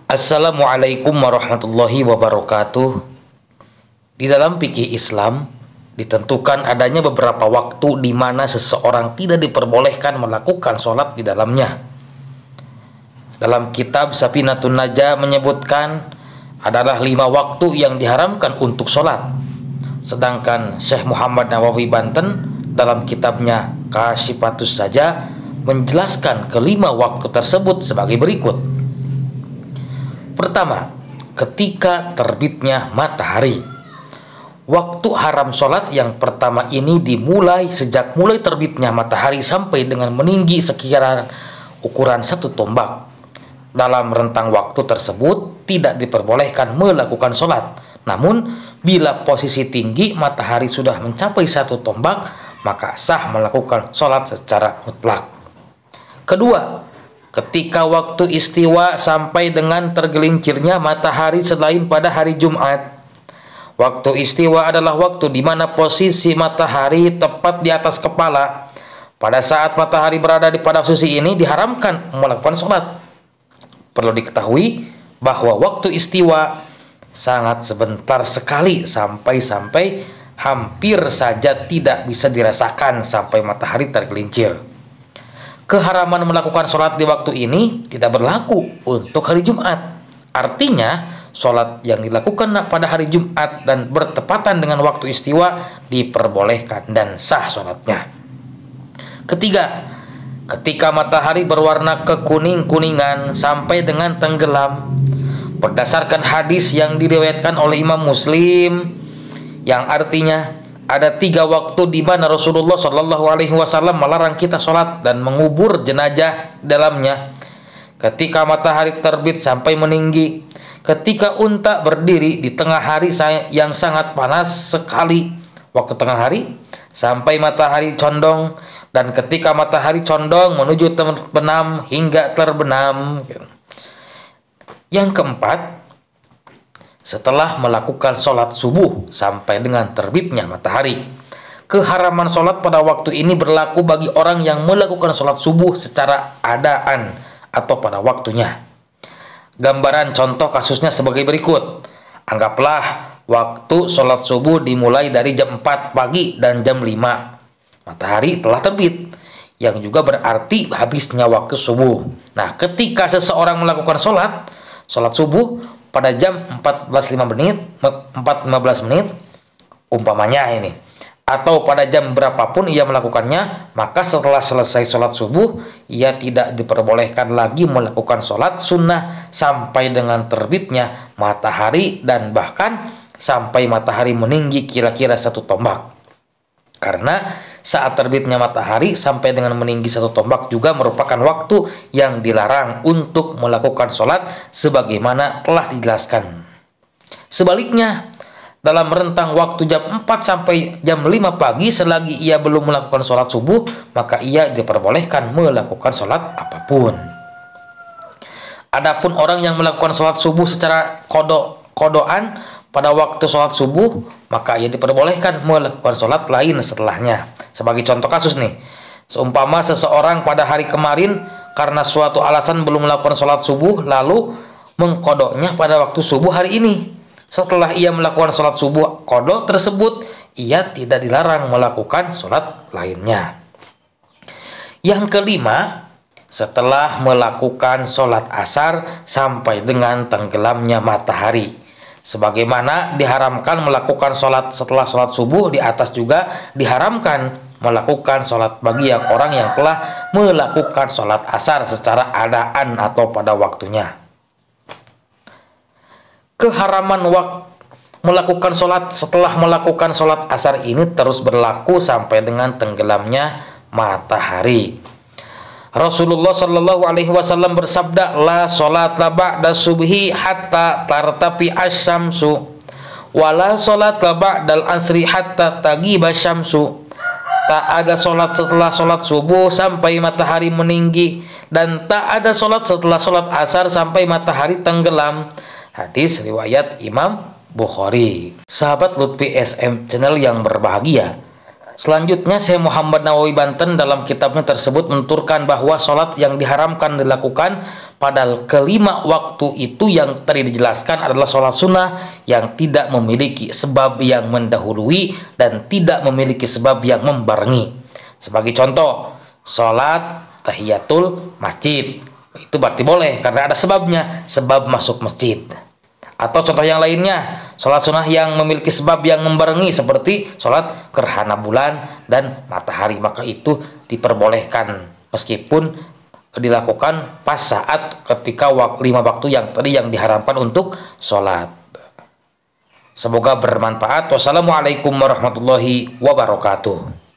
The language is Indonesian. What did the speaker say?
Assalamualaikum warahmatullahi wabarakatuh. Di dalam fikih Islam ditentukan adanya beberapa waktu di mana seseorang tidak diperbolehkan melakukan sholat di dalamnya. Dalam kitab Safinatun Najah menyebutkan adalah 5 waktu yang diharamkan untuk sholat. Sedangkan Syekh Muhammad Nawawi Banten dalam kitabnya Kasyifatus Saja menjelaskan kelima waktu tersebut sebagai berikut. Pertama, ketika terbitnya matahari. Waktu haram sholat yang pertama ini dimulai sejak mulai terbitnya matahari sampai dengan meninggi sekira ukuran 1 tombak. Dalam rentang waktu tersebut tidak diperbolehkan melakukan sholat. Namun, bila posisi tinggi matahari sudah mencapai 1 tombak, maka sah melakukan sholat secara mutlak. Kedua, ketika waktu istiwa sampai dengan tergelincirnya matahari selain pada hari Jumat. Waktu istiwa adalah waktu di mana posisi matahari tepat di atas kepala. Pada saat matahari berada pada posisi ini diharamkan melakukan sholat. Perlu diketahui bahwa waktu istiwa sangat sebentar sekali sampai hampir saja tidak bisa dirasakan sampai matahari tergelincir. Keharaman melakukan sholat di waktu ini tidak berlaku untuk hari Jumat. Artinya, sholat yang dilakukan pada hari Jumat dan bertepatan dengan waktu istiwa diperbolehkan dan sah sholatnya. Ketiga, ketika matahari berwarna kekuning-kuningan sampai dengan tenggelam. Berdasarkan hadis yang diriwayatkan oleh Imam Muslim, yang artinya ada 3 waktu di mana Rasulullah Shallallahu Alaihi Wasallam melarang kita sholat dan mengubur jenazah dalamnya. Ketika matahari terbit sampai meninggi, ketika unta berdiri di tengah hari yang sangat panas sekali, waktu tengah hari, sampai matahari condong, dan ketika matahari condong menuju terbenam hingga terbenam. Yang keempat, setelah melakukan sholat subuh sampai dengan terbitnya matahari. Keharaman sholat pada waktu ini berlaku bagi orang yang melakukan sholat subuh secara adaan atau pada waktunya. Gambaran contoh kasusnya sebagai berikut. Anggaplah waktu sholat subuh dimulai dari jam 4 pagi dan jam 5. Matahari telah terbit, yang juga berarti habisnya waktu subuh. Nah, ketika seseorang melakukan sholat subuh pada jam 4:15 menit umpamanya ini, atau pada jam berapapun ia melakukannya, maka setelah selesai sholat subuh ia tidak diperbolehkan lagi melakukan sholat sunnah sampai dengan terbitnya matahari dan bahkan sampai matahari meninggi kira-kira 1 tombak. Karena saat terbitnya matahari sampai dengan meninggi 1 tombak juga merupakan waktu yang dilarang untuk melakukan sholat sebagaimana telah dijelaskan. Sebaliknya, dalam rentang waktu jam 4 sampai jam 5 pagi selagi ia belum melakukan sholat subuh, maka ia diperbolehkan melakukan sholat apapun. Adapun orang yang melakukan sholat subuh secara kodoan pada waktu sholat subuh, maka ia diperbolehkan melakukan sholat lain setelahnya. Sebagai contoh kasus nih, seumpama seseorang pada hari kemarin karena suatu alasan belum melakukan sholat subuh, lalu mengkodoknya pada waktu subuh hari ini. Setelah ia melakukan sholat subuh kodok tersebut, ia tidak dilarang melakukan sholat lainnya. Yang kelima, setelah melakukan sholat asar sampai dengan tenggelamnya matahari. Sebagaimana diharamkan melakukan sholat setelah sholat subuh, di atas juga diharamkan melakukan sholat bagi orang yang telah melakukan sholat asar secara adaan atau pada waktunya. Keharaman melakukan sholat setelah melakukan sholat asar ini terus berlaku sampai dengan tenggelamnya matahari. Rasulullah Shallallahu Alaihi Wasallam bersabda, la sholata ba'da subhi hatta tartafi asyamsu, wala sholata ba'dal asri hatta tagiba syamsu. Tak ada sholat setelah sholat subuh sampai matahari meninggi, dan tak ada sholat setelah sholat asar sampai matahari tenggelam. Hadis riwayat Imam Bukhari. Sahabat Lutfi SM Channel yang berbahagia, Selanjutnya, Syekh Muhammad Nawawi Banten dalam kitabnya tersebut menuturkan bahwa sholat yang diharamkan dilakukan pada kelima waktu itu yang tadi dijelaskan adalah sholat sunnah yang tidak memiliki sebab yang mendahului dan tidak memiliki sebab yang membarengi. Sebagai contoh, sholat tahiyatul masjid. Itu berarti boleh karena ada sebabnya, sebab masuk masjid. Atau contoh yang lainnya, sholat sunnah yang memiliki sebab yang membarengi seperti sholat gerhana bulan dan matahari, maka itu diperbolehkan meskipun dilakukan pas saat ketika 5 waktu yang tadi yang diharamkan untuk sholat. Semoga bermanfaat. Wassalamualaikum warahmatullahi wabarakatuh.